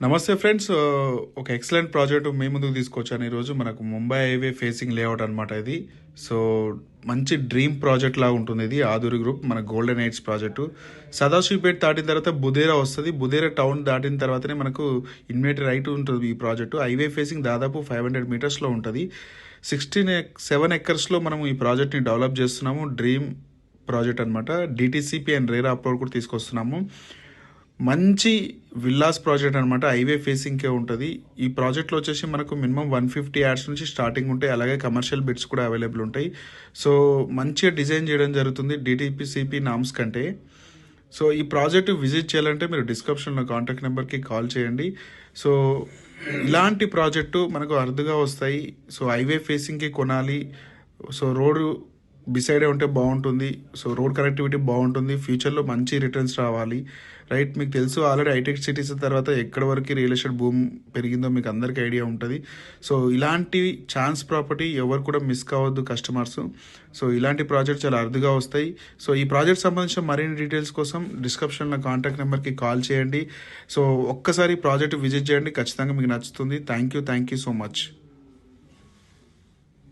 నమస్తే ఫ్రెండ్స్. ఒక excellent project మీ ముందుకు తీసుకొచ్చాను ఈరోజు. మనకు ముంబై హైవే ఫేసింగ్ లేఅవుట్ అనమాట ఇది. సో మంచి డ్రీమ్ ప్రాజెక్ట్ లాగా ఉంటుంది ఇది. ఆదూరి గ్రూప్ మన గోల్డెన్ ఎయిడ్స్ ప్రాజెక్టు. సదాశివపేట దాటిన తర్వాత బుదేరా వస్తుంది. బుదేరా టౌన్ దాటిన తర్వాతనే మనకు ఇన్వేట్ రైట్ ఉంటుంది ఈ ప్రాజెక్టు. హైవే ఫేసింగ్ దాదాపు 500 మీటర్స్లో ఉంటుంది. 7 ఎకర్స్లో మనం ఈ ప్రాజెక్ట్ని డెవలప్ చేస్తున్నాము. డ్రీమ్ ప్రాజెక్ట్ అనమాట. డిటీసీపీ అండ్ రేరా అప్లోడ్ కూడా తీసుకొస్తున్నాము. మంచి విల్లాస్ ప్రాజెక్ట్ అనమాట. హైవే ఫేసింగ్కే ఉంటుంది. ఈ ప్రాజెక్ట్లో వచ్చేసి మనకు మినిమం 150 యాడ్స్ నుంచి స్టార్టింగ్ ఉంటాయి. అలాగే కమర్షియల్ బిట్స్ కూడా అవైలబుల్ ఉంటాయి. సో మంచిగా డిజైన్ చేయడం జరుగుతుంది డిటిపిసిపి నామ్స్ కంటే. సో ఈ ప్రాజెక్ట్ విజిట్ చేయాలంటే మీరు డిస్క్రిప్షన్లో కాంటాక్ట్ నెంబర్కి కాల్ చేయండి. సో ఇలాంటి ప్రాజెక్టు మనకు అరుదుగా వస్తాయి. సో హైవే ఫేసింగ్కి కొనాలి. సో రోడ్డు బిసైడే ఉంటే బాగుంటుంది. సో రోడ్ కనెక్టివిటీ బాగుంటుంది. ఫ్యూచర్లో మంచి రిటర్న్స్ రావాలి. రైట్, మీకు తెలుసు ఆల్రెడీ హైటెక్ సిటీస్ తర్వాత ఎక్కడి వరకు రియల్ ఎస్టేట్ భూమి పెరిగిందో మీకు అందరికీ ఐడియా ఉంటుంది. సో ఇలాంటి ఛాన్స్ ప్రాపర్టీ ఎవరు కూడా మిస్ కావద్దు కస్టమర్స్. సో ఇలాంటి ప్రాజెక్ట్ చాలా అరుదుగా వస్తాయి. సో ఈ ప్రాజెక్ట్ సంబంధించిన మరిన్ని డీటెయిల్స్ కోసం డిస్క్రిప్షన్లో కాంటాక్ట్ నెంబర్కి కాల్ చేయండి. సో ఒక్కసారి ప్రాజెక్ట్ విజిట్ చేయండి, ఖచ్చితంగా మీకు నచ్చుతుంది. Thank you so much.